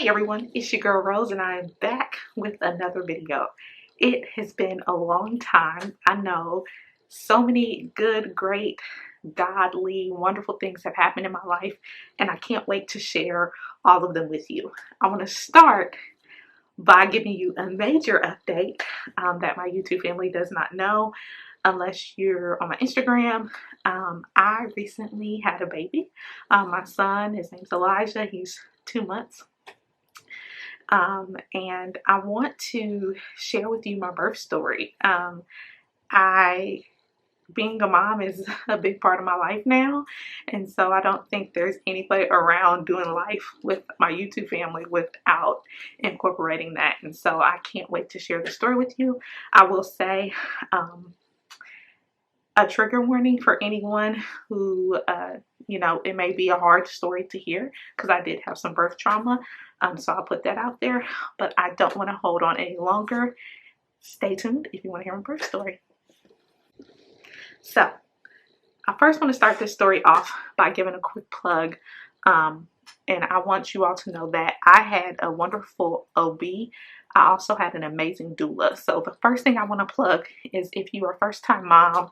Hey everyone, it's your girl Rose and I am back with another video. It has been a long time. I know so many good, great, godly, wonderful things have happened in my life and I can't wait to share all of them with you. I want to start by giving you a major update that my YouTube family does not know unless you're on my Instagram. I recently had a baby. My son, his name's Elijah, he's 2 months. And I want to share with you my birth story. Being a mom is a big part of my life now, and so I don't think there's any way around doing life with my YouTube family without incorporating that, and so I can't wait to share the story with you. I will say a trigger warning for anyone who, it may be a hard story to hear because I did have some birth trauma. So I'll put that out there, but I don't want to hold on any longer. Stay tuned if you want to hear my birth story. So I first want to start this story off by giving a quick plug. And I want you all to know that I had a wonderful OB. I also had an amazing doula. So the first thing I want to plug is if you are a first-time mom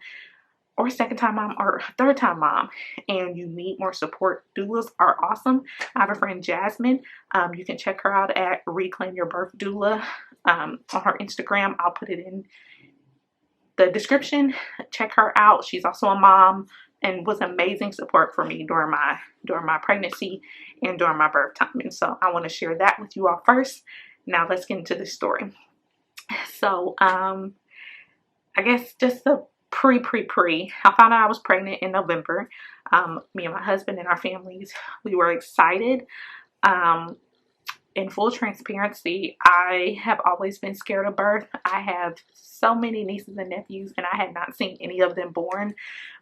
or second-time mom or third-time mom and you need more support, doulas are awesome. I have a friend, Jasmine. You can check her out at Reclaim Your Birth Doula on her Instagram. I'll put it in the description. Check her out. She's also a mom and was amazing support for me during my pregnancy and during my birth time. And so I want to share that with you all first. Now let's get into the story. So I guess just the pre. I found out I was pregnant in November. Me and my husband and our families, we were excited. In full transparency, I have always been scared of birth. I have so many nieces and nephews and I had not seen any of them born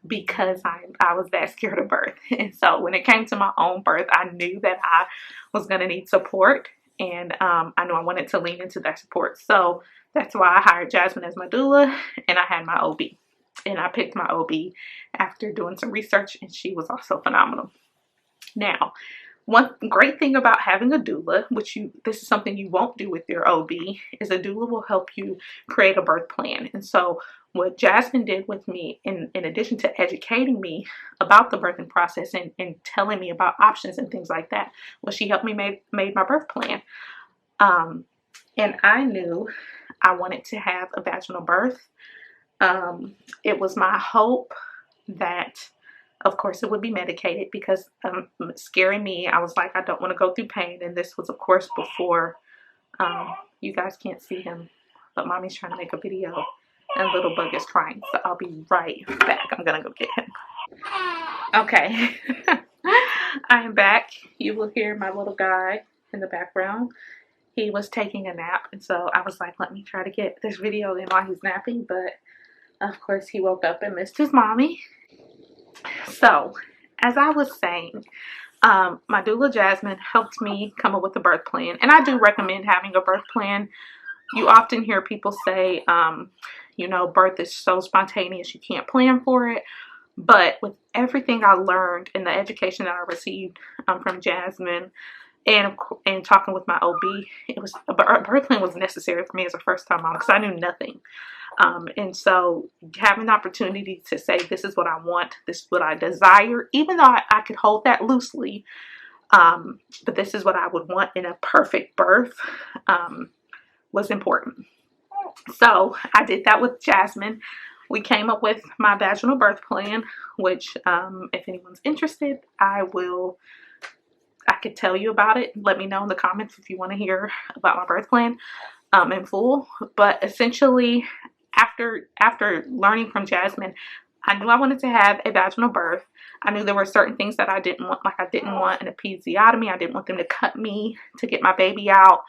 because I was that scared of birth. And so when it came to my own birth, I knew that I was going to need support, and I knew I wanted to lean into that support. So that's why I hired Jasmine as my doula and I had my OB. And I picked my OB after doing some research, and she was also phenomenal. Now, one great thing about having a doula, this is something you won't do with your OB, is a doula will help you create a birth plan. And so what Jasmine did with me, in addition to educating me about the birthing process and telling me about options and things like that, was she helped me made my birth plan. And I knew I wanted to have a vaginal birth. It was my hope that, of course, it would be medicated because scaring me, I was like, I don't want to go through pain. And this was, of course, before, you guys can't see him, but mommy's trying to make a video and little bug is crying. So I'll be right back. I'm going to go get him. Okay. I am back. You will hear my little guy in the background. He was taking a nap. And so I was like, let me try to get this video in while he's napping. But of course, he woke up and missed his mommy. So, as I was saying, my doula Jasmine helped me come up with a birth plan. And I do recommend having a birth plan. You often hear people say, birth is so spontaneous, you can't plan for it. But with everything I learned and the education that I received from Jasmine and talking with my OB, a birth plan was necessary for me as a first-time mom because I knew nothing. And so having the opportunity to say, this is what I want, this is what I desire, even though I could hold that loosely, but this is what I would want in a perfect birth, was important. So I did that with Jasmine. We came up with my vaginal birth plan, which, if anyone's interested, I could tell you about it. Let me know in the comments if you want to hear about my birth plan, in full. But essentially, after learning from Jasmine, I knew I wanted to have a vaginal birth. I knew there were certain things that I didn't want, like I didn't want an episiotomy. I didn't want them to cut me to get my baby out.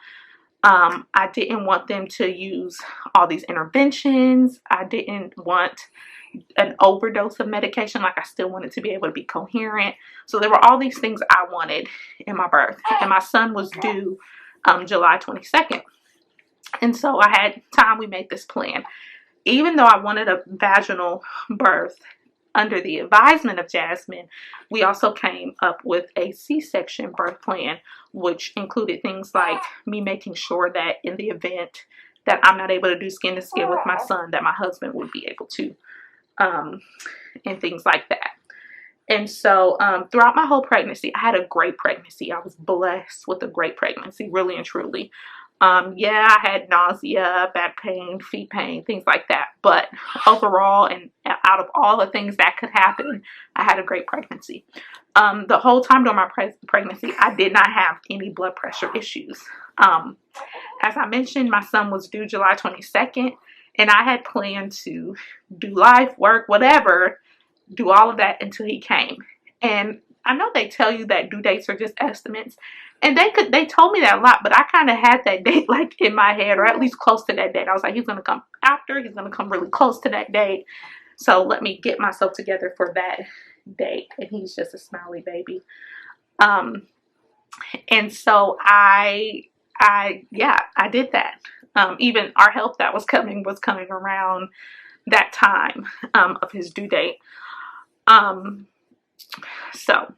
I didn't want them to use all these interventions. I didn't want an overdose of medication. Like, I still wanted to be able to be coherent. So there were all these things I wanted in my birth. And my son was due July 22nd. And so I had time. We made this plan. Even though I wanted a vaginal birth, under the advisement of Jasmine, we also came up with a C-section birth plan, which included things like me making sure that in the event that I'm not able to do skin to skin with my son, that my husband would be able to, and things like that. And so throughout my whole pregnancy, I had a great pregnancy. I was blessed with a great pregnancy, really and truly. Yeah, I had nausea, back pain, feet pain, things like that. But overall, and out of all the things that could happen, I had a great pregnancy. The whole time during my pregnancy, I did not have any blood pressure issues. As I mentioned, my son was due July 22nd, and I had planned to do life, work, whatever, do all of that until he came. And I know they tell you that due dates are just estimates, and they told me that a lot, but I kind of had that date like in my head, or at least close to that date. I was like, he's gonna come after, he's gonna come really close to that date, so let me get myself together for that date. And he's just a smiley baby. And so I did that. Even our help that was coming around that time of his due date. So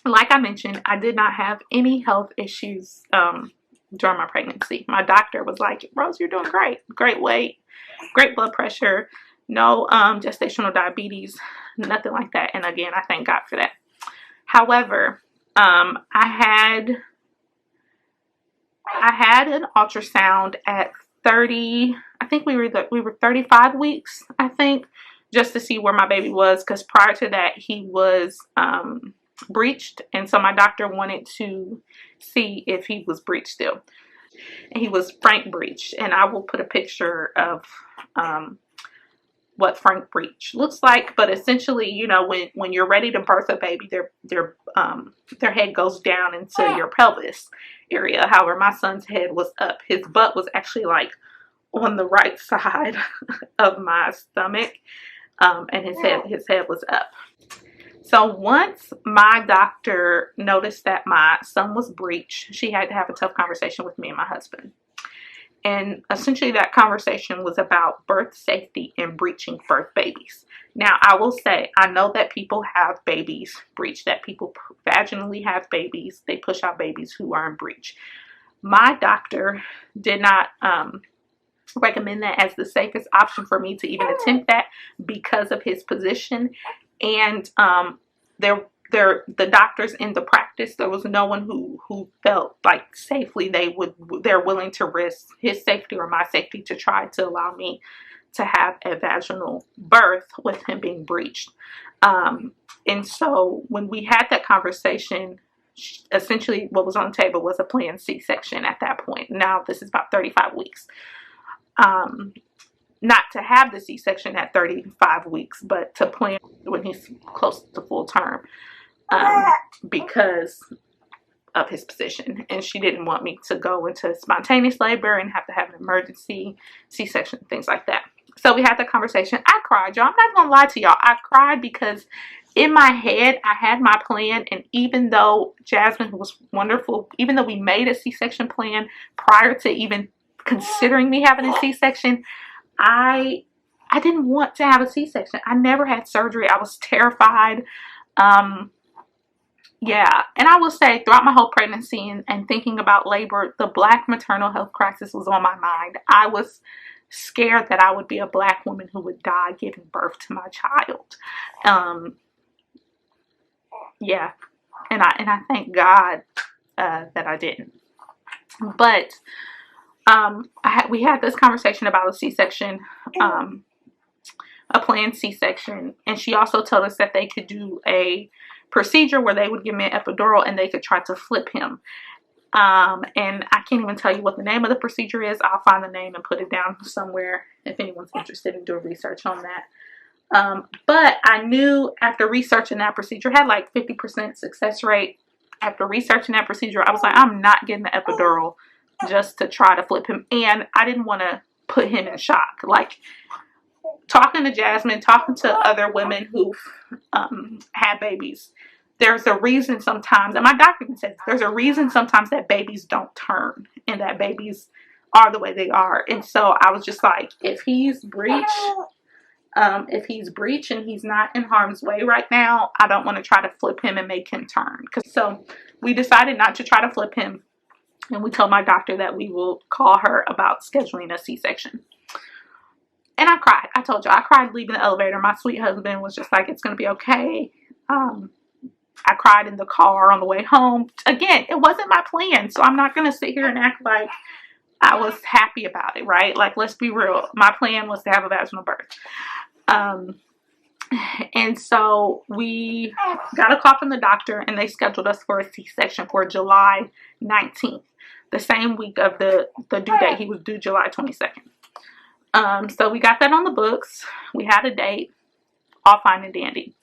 like I mentioned, I did not have any health issues during my pregnancy. My doctor was like, Rose, you're doing great. Great weight, great blood pressure, no gestational diabetes, nothing like that. And again, I thank God for that. However, I had an ultrasound at 30, I think we were 35 weeks, I think, just to see where my baby was, because prior to that he was breeched, and so my doctor wanted to see if he was breeched still. And he was frank breech, and I will put a picture of what frank breech looks like. But essentially, you know, when you're ready to birth a baby, their head goes down into your pelvis area. However, my son's head was up. His butt was actually like on the right side of my stomach, and his head was up. So once my doctor noticed that my son was breech, she had to have a tough conversation with me and my husband. And essentially that conversation was about birth safety and breeching birth babies. Now, I will say, I know that people have babies breech, that people vaginally have babies. They push out babies who are in breech. My doctor did not recommend that as the safest option for me to even attempt that because of his position. And the doctors in the practice, there was no one who felt like safely they're willing to risk his safety or my safety to try to allow me to have a vaginal birth with him being breeched. And so when we had that conversation, essentially what was on the table was a planned C-section at that point. Now this is about 35 weeks. Not to have the C-section at 35 weeks, but to plan when he's close to full term, because of his position. And she didn't want me to go into spontaneous labor and have to have an emergency C-section, things like that. So we had the conversation. I cried, y'all. I'm not gonna lie to y'all. I cried because in my head, I had my plan. And even though Jasmine was wonderful, even though we made a C-section plan prior to even considering me having a C-section, I didn't want to have a C-section. I never had surgery. I was terrified. Yeah. And I will say throughout my whole pregnancy and thinking about labor, the Black maternal health crisis was on my mind. I was scared that I would be a Black woman who would die giving birth to my child. Yeah. And I thank God that I didn't. But we had this conversation about a C-section, a planned C-section, and she also told us that they could do a procedure where they would give me an epidural and they could try to flip him. And I can't even tell you what the name of the procedure is. I'll find the name and put it down somewhere if anyone's interested in doing research on that. But I knew after researching that procedure, had like 50% success rate. After researching that procedure, I was like, I'm not getting the epidural just to try to flip him. And I didn't want to put him in shock. Like, talking to Jasmine, talking to other women who've had babies, there's a reason sometimes, and my doctor even said, there's a reason sometimes that babies don't turn and that babies are the way they are. And so I was just like, if he's breech, If he's Breech and he's not in harm's way right now, I don't want to try to flip him and make him turn. So we decided not to try to flip him. And we told my doctor that we will call her about scheduling a C-section. And I cried. I told you, I cried leaving the elevator. My sweet husband was just like, it's going to be okay. I cried in the car on the way home. Again, it wasn't my plan. So I'm not going to sit here and act like I was happy about it, right? Like, let's be real. My plan was to have a vaginal birth. And so we got a call from the doctor and they scheduled us for a C-section for July 19th. The same week of the due date. He was due July 22nd. So we got that on the books. We had a date, all fine and dandy.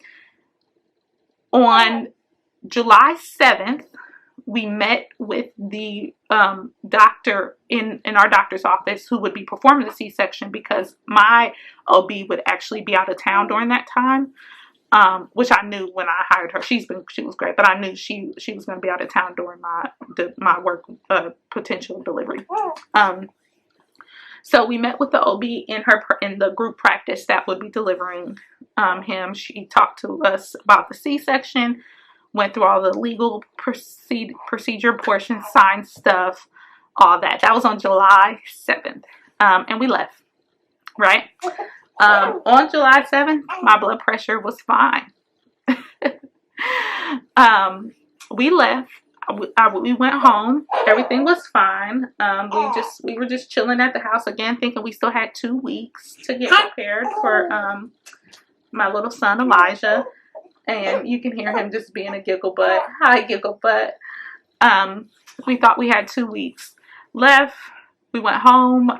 On July 7th, we met with the doctor in our doctor's office who would be performing the C-section, because my OB would actually be out of town during that time, which I knew when I hired her. She was great, but I knew she was going to be out of town during my work potential delivery. So we met with the OB in the group practice that would be delivering him. She talked to us about the C-section, went through all the legal procedure portion, signed stuff, all that. That was on July 7th. And we left, right? On July 7th, my blood pressure was fine. We left. We went home. Everything was fine. We were just chilling at the house again, thinking we still had 2 weeks to get prepared for my little son Elijah. And you can hear him just being a giggle butt. Hi, giggle butt. We thought we had 2 weeks left. We went home.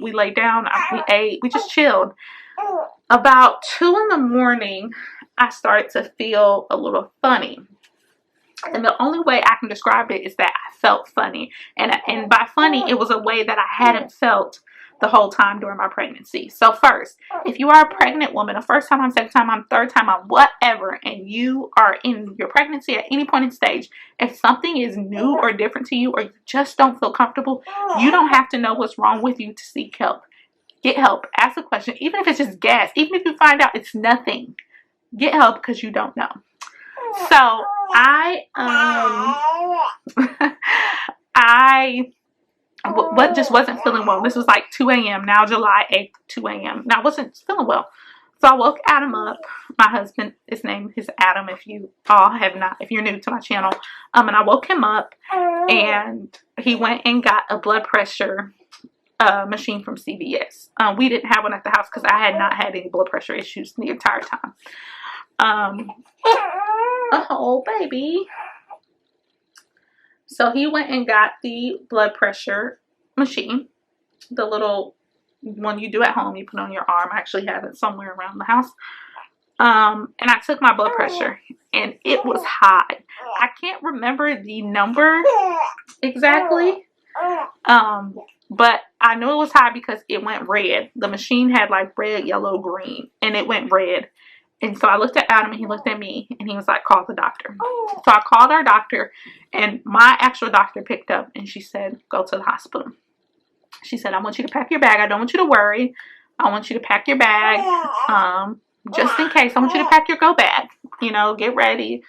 We laid down. We ate. We just chilled. About 2 in the morning, I started to feel a little funny. And the only way I can describe it is that I felt funny. And by funny, it was a way that I hadn't felt the whole time during my pregnancy. So first, if you are a pregnant woman, a first time, second time, third time, whatever, and you are in your pregnancy at any point in stage, if something is new or different to you, or you just don't feel comfortable, you don't have to know what's wrong with you to seek help. Get help. Ask a question. Even if it's just gas, even if you find out it's nothing, get help, because you don't know. So what just wasn't feeling well. This was like 2 a.m. now, July 8th, 2 a.m. Now I wasn't feeling well. So I woke Adam up. My husband, his name is Adam, if you all have not, if you're new to my channel. And I woke him up and he went and got a blood pressure machine from CVS. We didn't have one at the house because I had not had any blood pressure issues the entire time. Oh, baby. So he went and got the blood pressure machine, the little one you do at home, you put on your arm. I actually have it somewhere around the house. And I took my blood pressure and it was high. I can't remember the number exactly. But I know it was high because it went red. The machine had like red, yellow, green, and it went red. And so I looked at Adam and he looked at me and he was like, call the doctor. So I called our doctor and my actual doctor picked up and she said, go to the hospital. She said, I want you to pack your bag. I don't want you to worry. I want you to pack your bag. Just in case. I want you to pack your go bag. You know, get ready.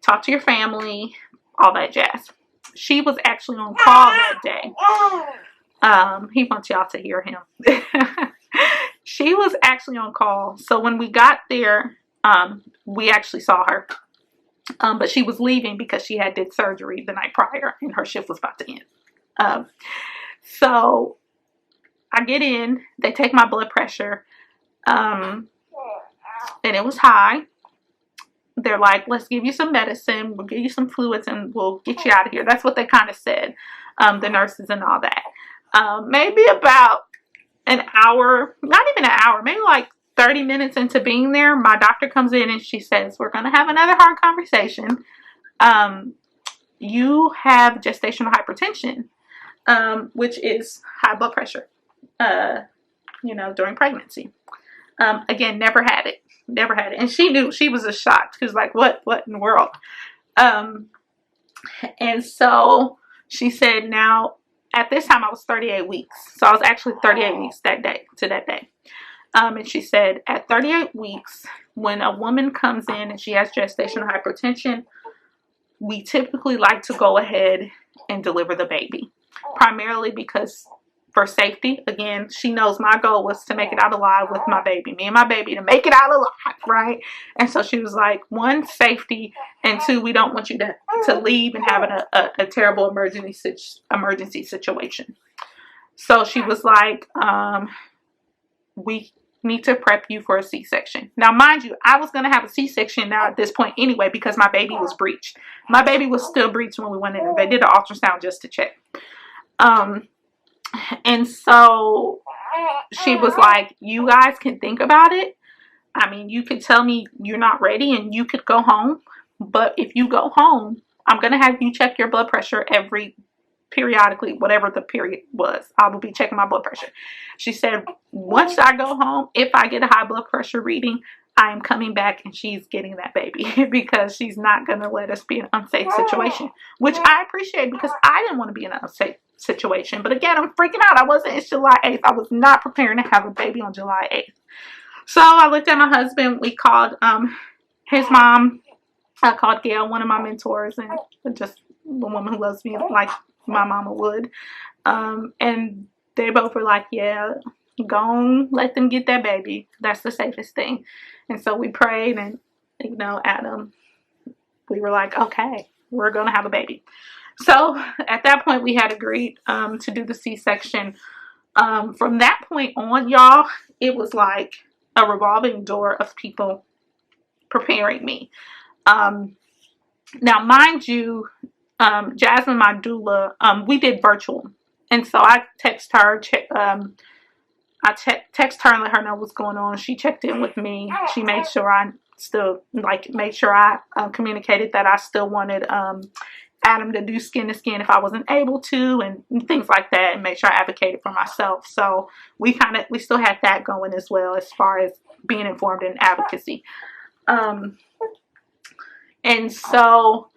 Talk to your family. All that jazz. She was actually on call that day. He wants y'all to hear him. She was actually on call. So when we got there, we actually saw her. But she was leaving because she had did surgery the night prior and her shift was about to end. So I get in, they take my blood pressure, and it was high. They're like, let's give you some medicine, we'll give you some fluids, and we'll get you out of here. That's what they kind of said, the nurses and all that. Maybe about an hour, not even an hour, maybe like 30 minutes into being there, my doctor comes in and she says, we're going to have another hard conversation. You have gestational hypertension, which is high blood pressure, you know, during pregnancy. Again, never had it. And she knew, she was just shocked. She was like, what in the world? And so she said, now, at this time, I was 38 weeks. So I was actually 38 weeks that day. And she said at 38 weeks, when a woman comes in and she has gestational hypertension, we typically like to go ahead and deliver the baby, primarily because for safety. Again, she knows my goal was to make it out alive with my baby, me and my baby, to make it out alive, right? And so she was like, one, safety, and two, we don't want you to leave and have a terrible emergency situation. So she was like, we need to prep you for a C-section. Now, mind you, I was going to have a C-section now at this point anyway, because my baby was breeched. My baby was still breeched when we went in. They did an ultrasound just to check. And so she was like, you guys can think about it. I mean, you could tell me you're not ready and you could go home. But if you go home, I'm going to have you check your blood pressure periodically, whatever the period was. I will be checking my blood pressure. She said, once I go home, if I get a high blood pressure reading, I am coming back and she's getting that baby because she's not going to let us be in an unsafe situation, which I appreciate because I didn't want to be in an unsafe situation. But again, I'm freaking out. It's July 8th. I was not preparing to have a baby on July 8th. So I looked at my husband. We called his mom. I called Gail, one of my mentors, and just the woman who loves me like my mama would. And they both were like, yeah, go on, let them get that baby. That's the safest thing. And so we prayed, and, you know, Adam, we were like, okay, we're going to have a baby. So at that point, we had agreed to do the C-section. From that point on, y'all, it was like a revolving door of people preparing me. Now, mind you, Jasmine, my doula, we did virtual. And so I text her, text her and let her know what's going on. She checked in with me. She made sure I communicated that I still wanted Adam to do skin to skin if I wasn't able to, and things like that, and make sure I advocated for myself. So we still had that going as well as far as being informed in advocacy. And so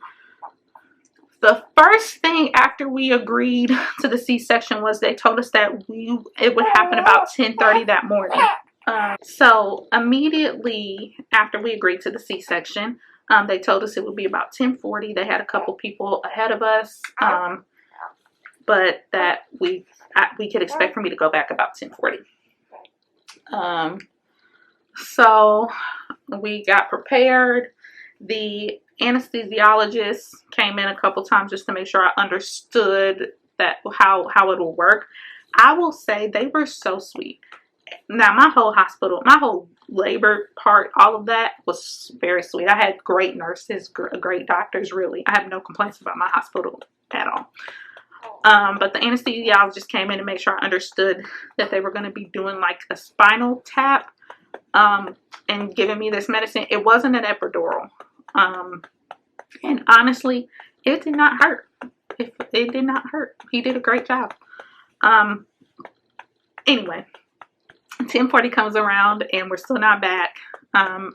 the first thing after we agreed to the C-section was they told us that it would happen about 10:30 that morning. So immediately after we agreed to the C-section, they told us it would be about 10:40. They had a couple people ahead of us, but that we could expect for me to go back about 10:40. So we got prepared. The anesthesiologist came in a couple times just to make sure I understood that how it will work. I will say they were so sweet. Now, my whole labor part, all of that was very sweet. I had great nurses, great doctors, really. I have no complaints about my hospital at all. But the anesthesiologist came in to make sure I understood that they were going to be doing like a spinal tap and giving me this medicine. It wasn't an epidural. And honestly, it did not hurt. It did not hurt. He did a great job. Anyway, 10:40 comes around and we're still not back.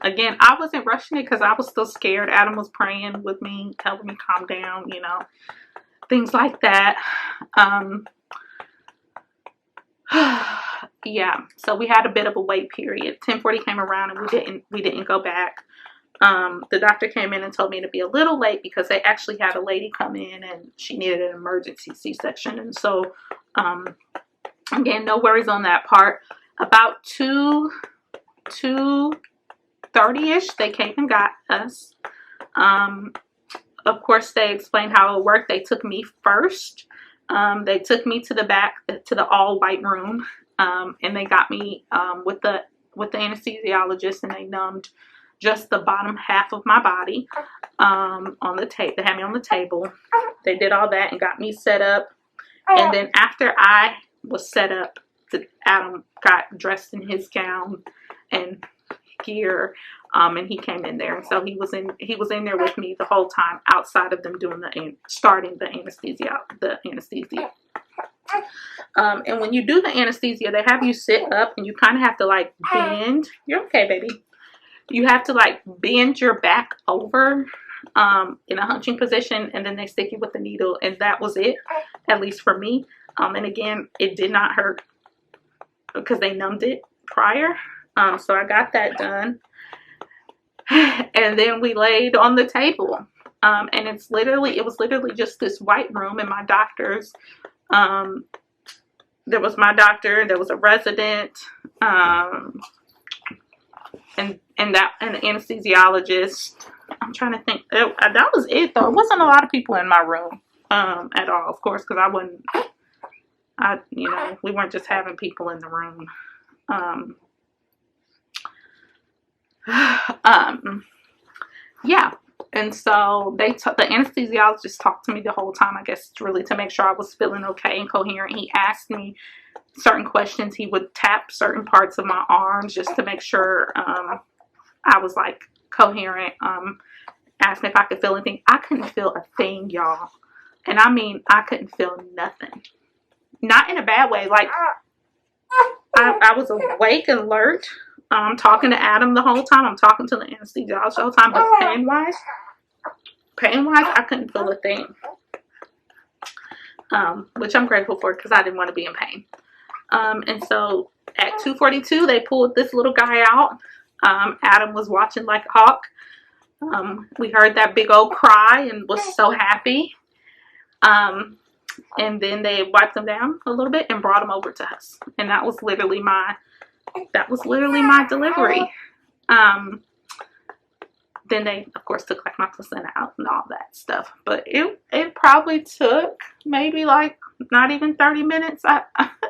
Again, I wasn't rushing it because I was still scared. Adam was praying with me, telling me calm down, you know, things like that. Yeah, so we had a bit of a wait period. 10:40 came around and we didn't go back. The doctor came in and told me to be a little late because they actually had a lady come in and she needed an emergency C-section. And so, again, no worries on that part. About 2:30-ish, they came and got us. Of course, they explained how it worked. They took me first. They took me to the back, to the all-white room, and they got me with the anesthesiologist, and they numbed just the bottom half of my body on the tape. They had me on the table. They did all that and got me set up. And then after I was set up, Adam got dressed in his gown and gear, and he came in there. And so he was in there with me the whole time, outside of them starting the anesthesia. And when you do the anesthesia, they have you sit up and you kind of have to like bend. You're okay, baby. You have to like bend your back over in a hunching position, and then they stick you with the needle, and that was it, at least for me. And again, it did not hurt because they numbed it. prior. So I got that done. And then we laid on the table. And it was literally just this white room in my doctor's. There was my doctor, there was a resident, and an anesthesiologist. I'm trying to think. That was it, though. It wasn't a lot of people in my room at all, of course, because we weren't just having people in the room. Yeah. And so the anesthesiologist talked to me the whole time, I guess, really to make sure I was feeling okay and coherent. He asked me certain questions. He would tap certain parts of my arms just to make sure I was like coherent. Asked me if I could feel anything. I couldn't feel a thing, y'all. And I mean, I couldn't feel nothing. Not in a bad way. Like, I was awake and alert. I'm talking to Adam the whole time. I'm talking to the anesthesiologist the whole time. But pain-wise, I couldn't feel a thing. Which I'm grateful for because I didn't want to be in pain. And so at 2:42, they pulled this little guy out. Adam was watching like a hawk. We heard that big old cry and was so happy. And then they wiped him down a little bit and brought him over to us. And that was literally my delivery. Then they, of course, took like my placenta out and all that stuff. But it probably took maybe like not even 30 minutes.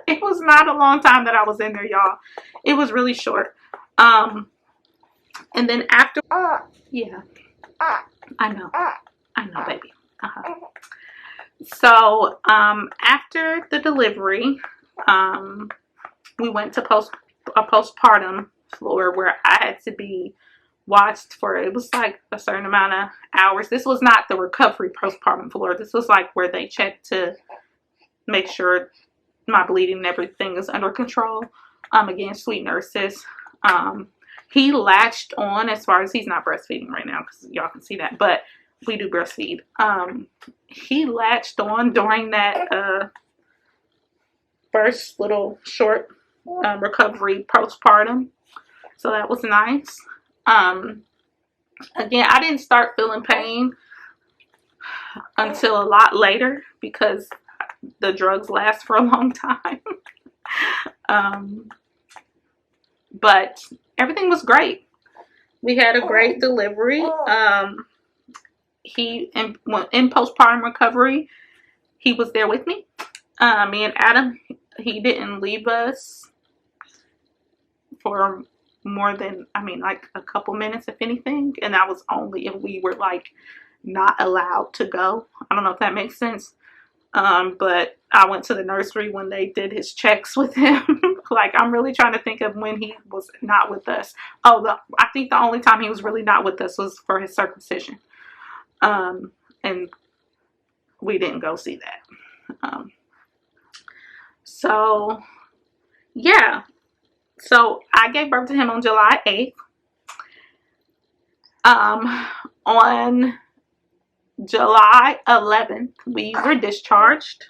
It was not a long time that I was in there, y'all. It was really short. And then after, yeah, I know, baby. So after the delivery, we went to a postpartum floor where I had to be watched for, it was like a certain amount of hours. This was not the recovery postpartum floor. This was like where they checked to make sure my bleeding and everything is under control. Again, sweet nurses. He latched on, as far as he's not breastfeeding right now because y'all can see that, but we do breastfeed. He latched on during that first little short recovery postpartum, so that was nice. Again, I didn't start feeling pain until a lot later because the drugs last for a long time. But everything was great. We had a great delivery. He in postpartum recovery, he was there with me. Me and Adam, he didn't leave us for more than, like a couple minutes, if anything. And that was only if we were like not allowed to go. I don't know if that makes sense. But I went to the nursery when they did his checks with him. Like, I'm really trying to think of when he was not with us. I think the only time he was really not with us was for his circumcision. And we didn't go see that. So, yeah. So, I gave birth to him on July 8th. On July 11th, we were discharged.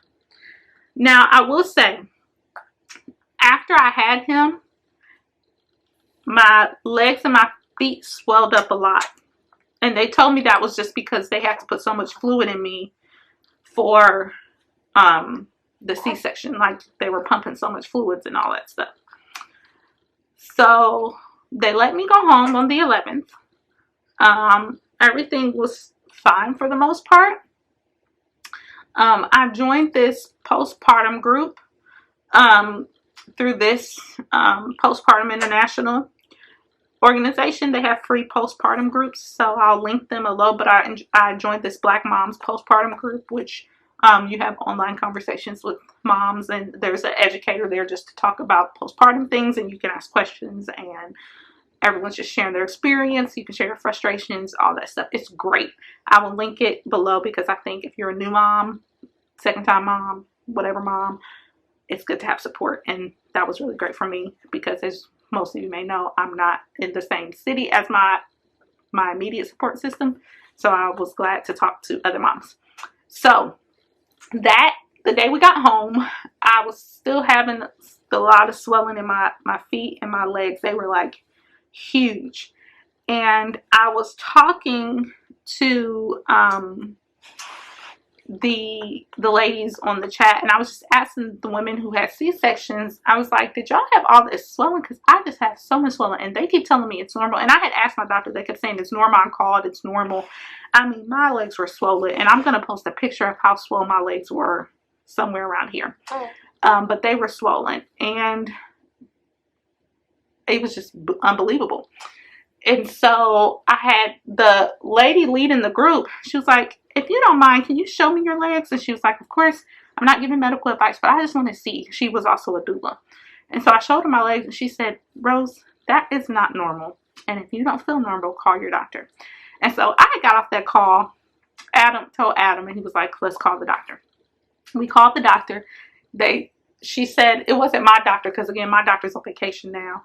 Now, I will say, after I had him, my legs and my feet swelled up a lot. And they told me that was just because they had to put so much fluid in me for the C-section. Like, they were pumping so much fluids and all that stuff. So, they let me go home on the 11th. Everything was fine for the most part. I joined this postpartum group through this Postpartum International organization. They have free postpartum groups, so I'll link them below. But I joined this Black Moms postpartum group, which you have online conversations with moms, and there's an educator there just to talk about postpartum things, and you can ask questions, and everyone's just sharing their experience. You can share your frustrations, all that stuff. It's great. I will link it below because I think if you're a new mom, second time mom, whatever mom, it's good to have support. And that was really great for me because, as most of you may know, I'm not in the same city as my immediate support system. So I was glad to talk to other moms. So the day we got home, I was still having a lot of swelling in my feet and my legs. They were like huge. And I was talking to the ladies on the chat, and I was just asking the women who had C-sections, I was like, did y'all have all this swelling? Because I just have so much swelling, and they keep telling me it's normal. And I had asked my doctor, they kept saying it's normal. I'm called, it's normal. I mean, my legs were swollen, and I'm going to post a picture of how swollen my legs were somewhere around here. But they were swollen, and it was just unbelievable. And so I had the lady leading the group. She was like, if you don't mind, can you show me your legs? And she was like, of course, I'm not giving medical advice, but I just want to see. She was also a doula. And so I showed her my legs, and she said, Rose, that is not normal. And if you don't feel normal, call your doctor. And so I got off that call. Adam told Adam, and he was like, let's call the doctor. We called the doctor. She said, it wasn't my doctor, because again, my doctor's on vacation now.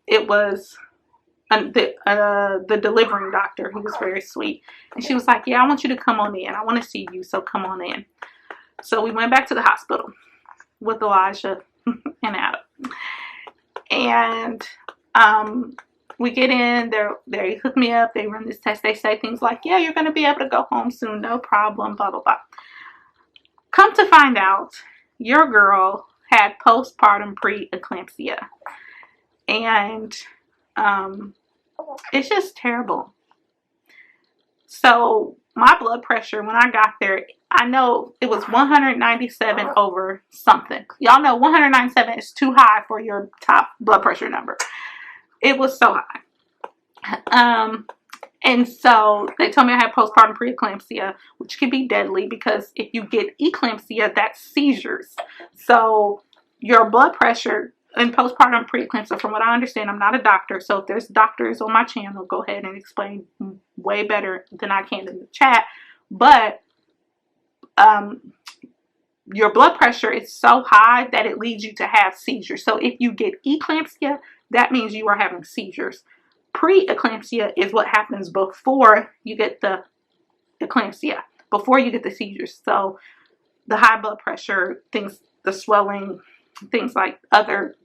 It was the delivering doctor. He was very sweet, and she was like, yeah, I want you to come on in. I want to see you, so come on in. So we went back to the hospital with Elijah and Adam, and we get in there. They hook me up, they run this test, they say things like, yeah, you're going to be able to go home soon, no problem, blah blah blah. Come to find out, your girl had postpartum preeclampsia, and it's just terrible. So my blood pressure, when I got there, I know it was 197 over something. Y'all know 197 is too high for your top blood pressure number. It was so high. And so they told me I had postpartum preeclampsia, which can be deadly, because if you get eclampsia, that's seizures. So your blood pressure in postpartum preeclampsia, from what I understand, I'm not a doctor, so if there's doctors on my channel, go ahead and explain way better than I can in the chat. But your blood pressure is so high that it leads you to have seizures. So if you get eclampsia, that means you are having seizures. Preeclampsia is what happens before you get the eclampsia, before you get the seizures. So the high blood pressure, the swelling, things like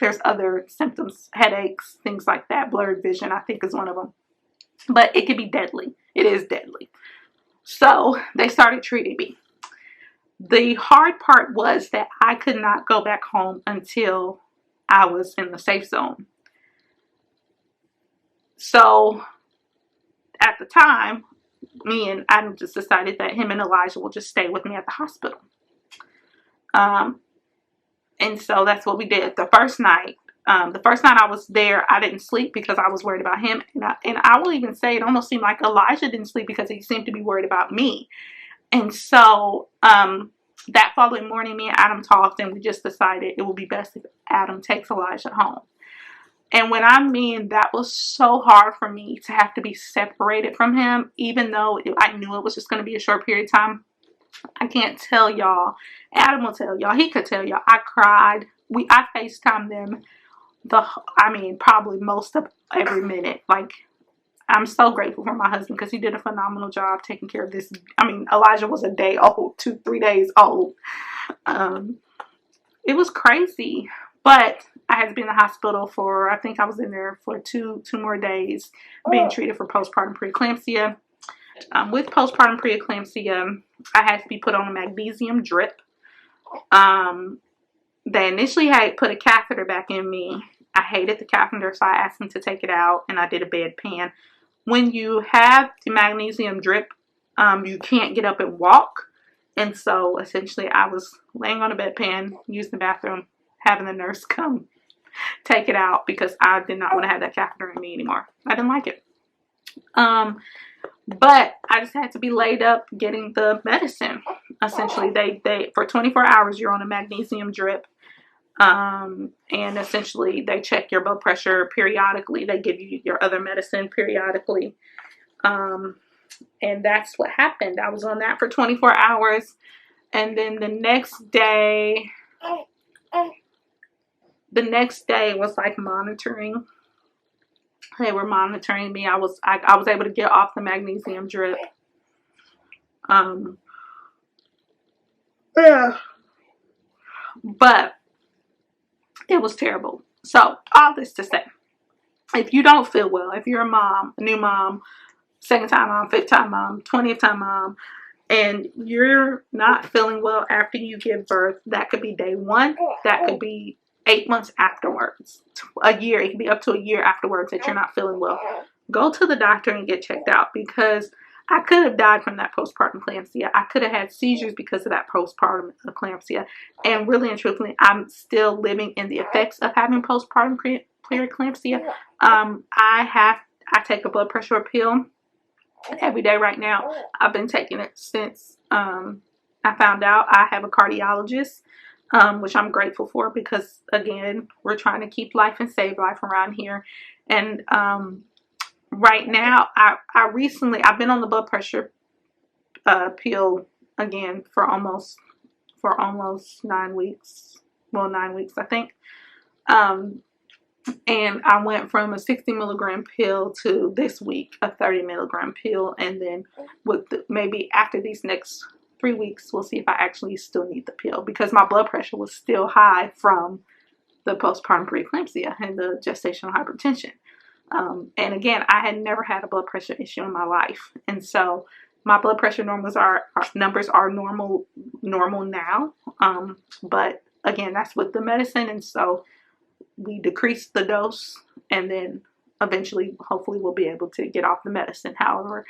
there's other symptoms, headaches, things like that. Blurred vision, I think, is one of them. But it can be deadly. It is deadly. So they started treating me. The hard part was that I could not go back home until I was in the safe zone. So at the time, me and Adam just decided that him and Elijah will just stay with me at the hospital. And so that's what we did. The first night I was there, I didn't sleep because I was worried about him. And I will even say it almost seemed like Elijah didn't sleep because he seemed to be worried about me. And so that following morning, me and Adam talked, and we just decided it would be best if Adam takes Elijah home. And when I mean that was so hard for me to have to be separated from him, even though I knew it was just going to be a short period of time. I can't tell y'all. Adam will tell y'all. He could tell y'all. I cried. I FaceTimed them probably most of every minute. Like, I'm so grateful for my husband because he did a phenomenal job taking care of this. Elijah was a day old, 2-3 days old. It was crazy. But I had to be in the hospital for, I think I was in there for two more days being treated for postpartum preeclampsia. With postpartum preeclampsia, I had to be put on a magnesium drip. They initially had put a catheter back in me. I hated the catheter, so I asked them to take it out, and I did a bedpan. When you have the magnesium drip, you can't get up and walk. And so essentially I was laying on a bedpan, using the bathroom, having the nurse come take it out because I did not want to have that catheter in me anymore. I didn't like it. But I just had to be laid up getting the medicine. Essentially, they for 24 hours you're on a magnesium drip. And essentially they check your blood pressure periodically. They give you your other medicine periodically. And that's what happened. I was on that for 24 hours. And then the next day was like monitoring. They were monitoring me. I was able to get off the magnesium drip. But it was terrible. So all this to say, if you don't feel well, if you're a mom, a new mom, second time mom, fifth time mom, 20th time mom, and you're not feeling well after you give birth, that could be day one, that could be 8 months afterwards, a year, it could be up to a year afterwards that you're not feeling well. Go to the doctor and get checked out, because I could have died from that postpartum eclampsia. I could have had seizures because of that postpartum eclampsia. And really and truthfully, I'm still living in the effects of having postpartum preeclampsia. I take a blood pressure pill every day right now. I've been taking it since I found out. I have a cardiologist, which I'm grateful for, because again, we're trying to keep life and save life around here. And right now, I've been on the blood pressure pill again for almost 9 weeks. Well, 9 weeks, I think. And I went from a 60 milligram pill to this week a 30 milligram pill, and then maybe after these next 3 weeks, we'll see if I actually still need the pill, because my blood pressure was still high from the postpartum preeclampsia and the gestational hypertension. And again, I had never had a blood pressure issue in my life, and so my blood pressure numbers are normal now. But again, that's with the medicine, and so we decrease the dose, and then eventually, hopefully, we'll be able to get off the medicine. However,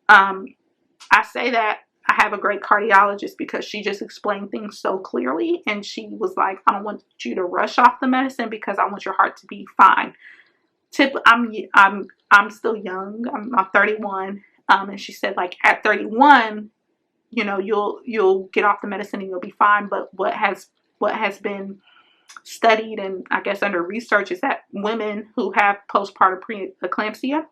I say that I have a great cardiologist, because she just explained things so clearly, and she was like, I don't want you to rush off the medicine, because I want your heart to be fine. I'm still young. I'm 31, and she said, like, at 31, you know, you'll get off the medicine and you'll be fine. But what has been studied and I guess under research is that women who have postpartum preeclampsia,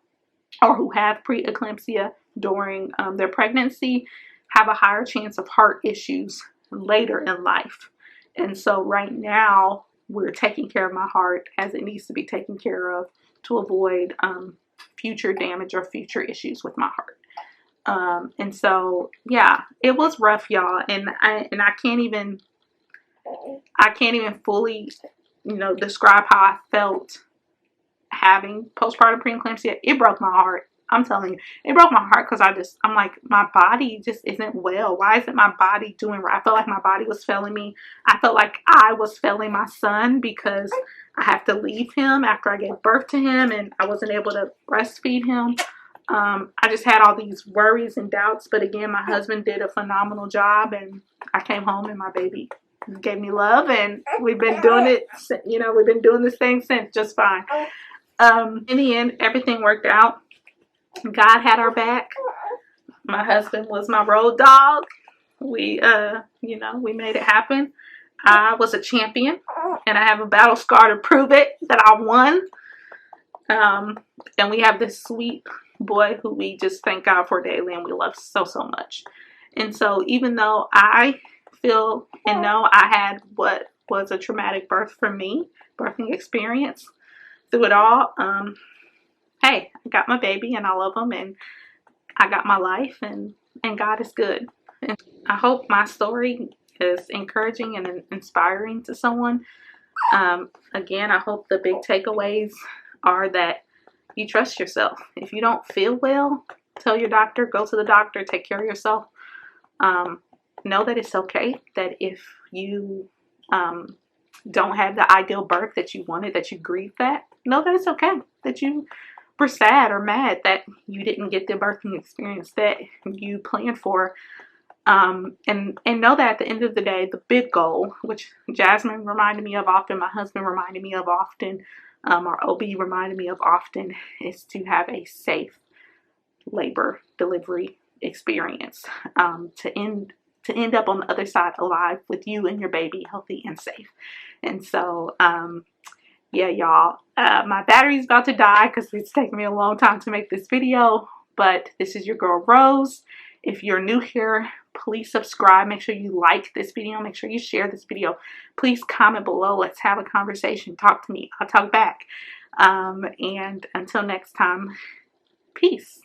or who have preeclampsia during their pregnancy, have a higher chance of heart issues later in life. And so right now, we're taking care of my heart as it needs to be taken care of, to avoid future damage or future issues with my heart. And so, yeah, it was rough, y'all. And I can't even fully, describe how I felt having postpartum preeclampsia. It broke my heart. I'm telling you, it broke my heart, because I'm like, my body just isn't well. Why isn't my body doing right? I felt like my body was failing me. I felt like I was failing my son, because I have to leave him after I gave birth to him, and I wasn't able to breastfeed him. I just had all these worries and doubts. But again, my husband did a phenomenal job, and I came home and my baby gave me love, and we've been doing it, we've been doing this thing since just fine. In the end, everything worked out. God had our back. My husband was my road dog. We made it happen. I was a champion, and I have a battle scar to prove it, that I won. And we have this sweet boy who we just thank God for daily, and we love so much. And so even though I feel and know I had what was a traumatic birthing experience through it all, hey, I got my baby, and I love him, and I got my life, and God is good. And I hope my story is encouraging and inspiring to someone. Again, I hope the big takeaways are that you trust yourself. If you don't feel well, tell your doctor, go to the doctor, take care of yourself. Know that it's okay, that if you don't have the ideal birth that you wanted, that you grieve that, know that it's okay, that you were sad or mad that you didn't get the birthing experience that you planned for. And know that at the end of the day, the big goal, which Jasmine reminded me of often, my husband reminded me of often, our OB reminded me of often, is to have a safe labor delivery experience, to end up on the other side alive with you and your baby healthy and safe. And so, yeah, y'all, my battery's about to die because it's taken me a long time to make this video, but this is your girl Rose. If you're new here, please subscribe. Make sure you like this video. Make sure you share this video. Please comment below. Let's have a conversation. Talk to me. I'll talk back. And until next time, peace.